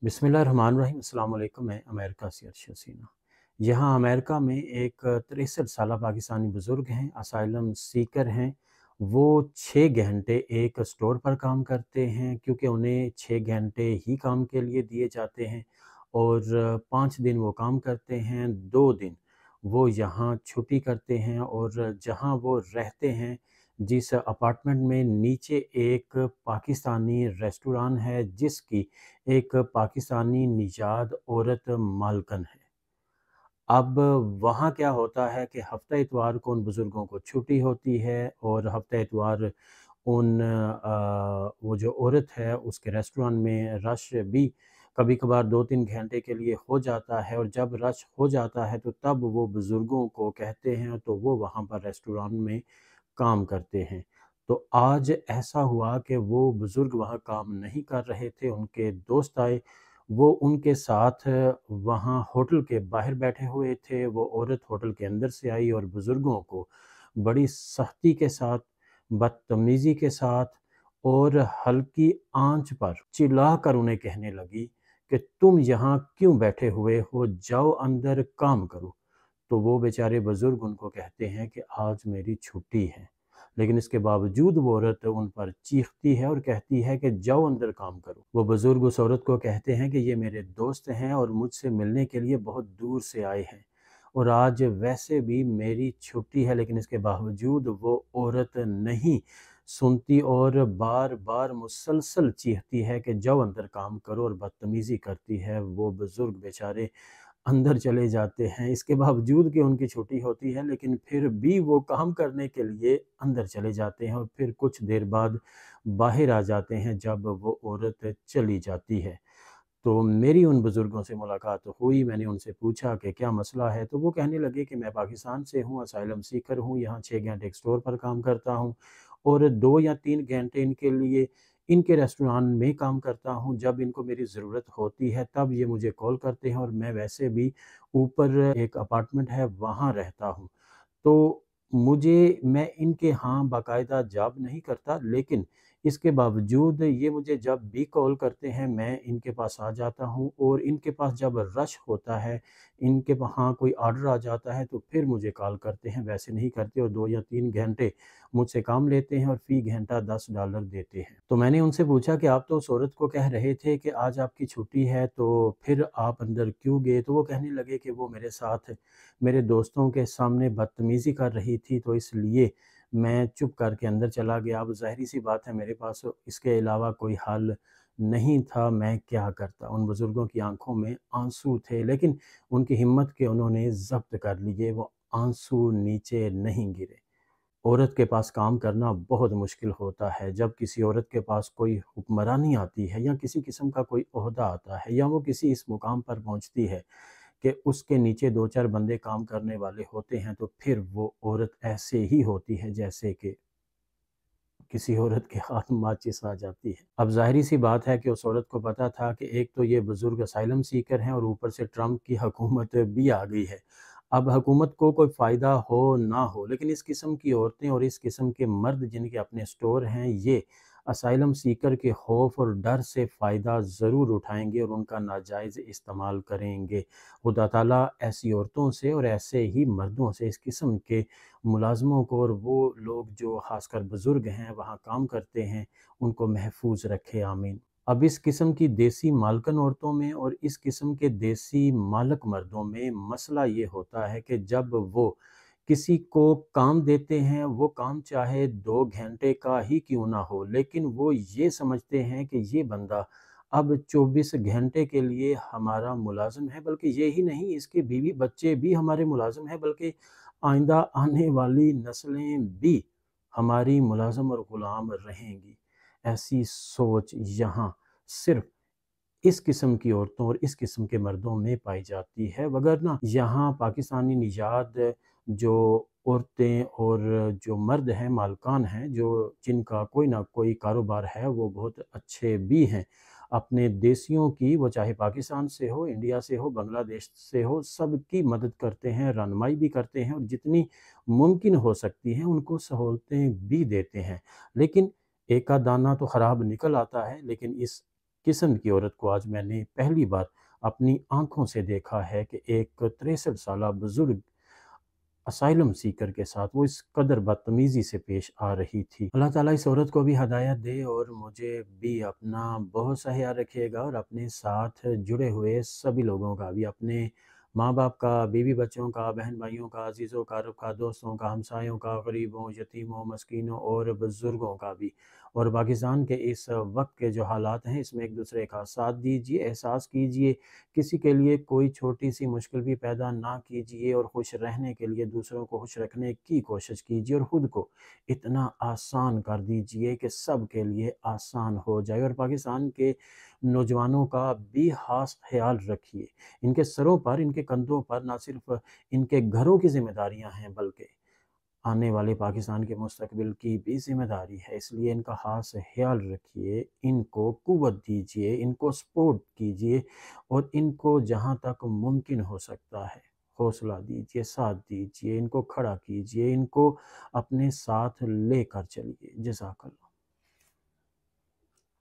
बिस्मिल्लाहिर्रहमानिर्रहीम। अस्सलाम वालेकुम। मैं अमेरिका से अर्शद सीना। यहाँ अमेरिका में एक 63 साला पाकिस्तानी बुज़ुर्ग हैं, असाइलम सीकर हैं। वो 6 घंटे एक स्टोर पर काम करते हैं क्योंकि उन्हें 6 घंटे ही काम के लिए दिए जाते हैं और 5 दिन वो काम करते हैं, 2 दिन वो यहाँ छुट्टी करते हैं और जहाँ वो रहते हैं, जिस अपार्टमेंट में नीचे एक पाकिस्तानी रेस्टोरेंट है जिसकी एक पाकिस्तानी निषाद औरत मालकन है। अब वहाँ क्या होता है कि हफ़्ता इतवार को उन बुज़ुर्गों को छुट्टी होती है और हफ़्ता इतवार वो जो औरत है उसके रेस्टोरेंट में रश भी कभी-कभार 2-3 घंटे के लिए हो जाता है और जब रश हो जाता है तो तब वो बुज़ुर्गों को कहते हैं तो वो वहाँ पर रेस्टोरेंट में काम करते हैं। तो आज ऐसा हुआ कि वो बुज़ुर्ग वहाँ काम नहीं कर रहे थे, उनके दोस्त आए, वो उनके साथ वहाँ होटल के बाहर बैठे हुए थे। वो औरत होटल के अंदर से आई और बुज़ुर्गों को बड़ी सख्ती के साथ, बदतमीज़ी के साथ और हल्की आँच पर चिल्लाकर उन्हें कहने लगी कि तुम यहाँ क्यों बैठे हुए हो? जाओ अंदर काम करो। तो वो बेचारे बुज़ुर्ग उनको कहते हैं कि आज मेरी छुट्टी है। लेकिन इसके बावजूद वो औरत उन पर चीखती है और कहती है कि जाओ अंदर काम करो। वो बुज़ुर्ग उस औरत को कहते हैं कि ये मेरे दोस्त हैं और मुझसे मिलने के लिए बहुत दूर से आए हैं और आज वैसे भी मेरी छुट्टी है, लेकिन इसके बावजूद वो औरत नहीं सुनती और बार-बार मुसलसल चीखती है कि जाओ अंदर काम करो और बदतमीज़ी करती है। वो बुज़ुर्ग बेचारे अंदर चले जाते हैं, इसके बावजूद कि उनकी छुट्टी होती है, लेकिन फिर भी वो काम करने के लिए अंदर चले जाते हैं और फिर कुछ देर बाद बाहर आ जाते हैं जब वो औरत चली जाती है। तो मेरी उन बुज़ुर्गों से मुलाकात हुई, मैंने उनसे पूछा कि क्या मसला है? तो वो कहने लगे कि मैं पाकिस्तान से हूँ, असाइलम सीकर हूँ, यहाँ 6 घंटे एक स्टोर पर काम करता हूँ और 2 या 3 घंटे इनके लिए इनके रेस्टोरेंट में काम करता हूँ। जब इनको मेरी ज़रूरत होती है तब ये मुझे कॉल करते हैं और मैं वैसे भी ऊपर एक अपार्टमेंट है वहाँ रहता हूँ। तो मैं इनके यहाँ बाकायदा जॉब नहीं करता, लेकिन इसके बावजूद ये मुझे जब भी कॉल करते हैं मैं इनके पास आ जाता हूँ और इनके पास जब रश होता है, इनके वहाँ कोई ऑर्डर आ जाता है तो फिर मुझे कॉल करते हैं, वैसे नहीं करते और 2 या 3 घंटे मुझसे काम लेते हैं और फ़ी घंटा $10 देते हैं। तो मैंने उनसे पूछा कि आप तो उस औरत को कह रहे थे कि आज आपकी छुट्टी है, तो फिर आप अंदर क्यों गए? तो वो कहने लगे कि वो मेरे साथ मेरे दोस्तों के सामने बदतमीज़ी कर रही थी, तो इसलिए मैं चुप करके अंदर चला गया। अब ज़ाहिर-सी बात है मेरे पास इसके अलावा कोई हल नहीं था, मैं क्या करता? उन बुज़ुर्गों की आँखों में आँसू थे, लेकिन उनकी हिम्मत के उन्होंने ज़ब्त कर लिए, वो आँसू नीचे नहीं गिरे। औरत के पास काम करना बहुत मुश्किल होता है। जब किसी औरत के पास कोई हुक्मरानी आती है या किसी किस्म का कोई ओहदा आता है या वो किसी इस मुकाम पर पहुँचती है कि उसके नीचे 2-4 बंदे काम करने वाले होते हैं, तो फिर वो औरत ऐसे ही होती है जैसे कि किसी औरत के हाथ माचिस आ जाती है। अब ज़ाहिर-सी बात है कि उस औरत को पता था कि एक तो ये बुज़ुर्ग असाइलम सीकर हैं और ऊपर से ट्रंप की हुकूमत भी आ गई है। अब हुकूमत को कोई फ़ायदा हो ना हो, लेकिन इस किस्म की औरतें और इस किस्म के मर्द जिनके अपने स्टोर हैं, ये असाइलम सीकर के खौफ और डर से फ़ायदा ज़रूर उठाएँगे और उनका नाजायज़ इस्तेमाल करेंगे। खुदा ताला ऐसी औरतों से और ऐसे ही मर्दों से, इस किस्म के मुलाज़मों को और वो लोग जो ख़ासकर बुज़ुर्ग हैं, वहाँ काम करते हैं, उनको महफूज़ रखे, आमीन। अब इस किस्म की देसी मालकन औरतों में और इस किस्म के देसी मालक मर्दों में मसला ये होता है कि जब वो किसी को काम देते हैं, वो काम चाहे 2 घंटे का ही क्यों ना हो, लेकिन वो ये समझते हैं कि ये बंदा अब 24 घंटे के लिए हमारा मुलाज़िम है, बल्कि ये ही नहीं, इसके बीवी-बच्चे भी हमारे मुलाज़िम हैं, बल्कि आइंदा आने वाली नस्लें भी हमारी मुलाज़िम और ग़ुलाम रहेंगी। ऐसी सोच यहाँ सिर्फ़ इस किस्म की औरतों और इस किस्म के मर्दों में पाई जाती है, वगरना यहाँ पाकिस्तानी निज़ाद जो औरतें और जो मर्द हैं, मालकान हैं, जो जिनका कोई ना कोई कारोबार है, वो बहुत अच्छे भी हैं। अपने देशियों की, वो चाहे पाकिस्तान से हो, इंडिया से हो, बांग्लादेश से हो, सबकी मदद करते हैं, रहनुमाई भी करते हैं और जितनी मुमकिन हो सकती हैं, उनको सहूलतें भी देते हैं। लेकिन एका दाना तो ख़राब निकल आता है, लेकिन इस قسم کی عورت کو آج میں نے پہلی بار اپنی آنکھوں سے دیکھا ہے کہ ایک 63 سالہ بزرگ اسائلم سیکر کے ساتھ وہ اس قدر بدتمیزی سے پیش آ رہی تھی۔ اللہ تعالیٰ اس عورت کو بھی ہدایت دے اور مجھے بھی اپنا بہت سا خیال رکھیے گا، اور اپنے ساتھ جڑے ہوئے سبھی لوگوں کا بھی، اپنے ماں باپ کا، بیوی بچوں کا، بہن بھائیوں کا، عزیز و اقارب کا، دوستوں کا، ہمسایوں کا، غریبوں، یتیموں، مسکینوں اور بزرگوں کا بھی۔ اور پاکستان کے اس وقت کے جو حالات ہیں، اس میں ایک دوسرے کا ساتھ دیجیے، احساس کیجیے، کسی کے لیے کوئی چھوٹی سی مشکل بھی پیدا نہ کیجیے، اور خوش رہنے کے لیے دوسروں کو خوش رکھنے کی کوشش کیجیے، اور خود کو اتنا آسان کر دیجیے کہ سب کے لیے آسان ہو جائے۔ اور پاکستان کے نوجوانوں کا بھی خاص خیال رکھیے، ان کے سروں پر، ان کے کندھوں پر نہ صرف ان کے گھروں کی ذمہ داریاں ہیں، بلکہ آنے والے پاکستان کے مستقبل کی بھی ذمہ داری ہے۔ اس لیے ان کا خاص خیال رکھیے، ان کو قوت دیجیے، ان کو سپورٹ کیجیے، اور ان کو جہاں تک ممکن ہو سکتا ہے حوصلہ دیجیے، ساتھ دیجیے، ان کو کھڑا کیجیے، ان کو اپنے ساتھ لے کر چلیے۔ جزاک اللہ۔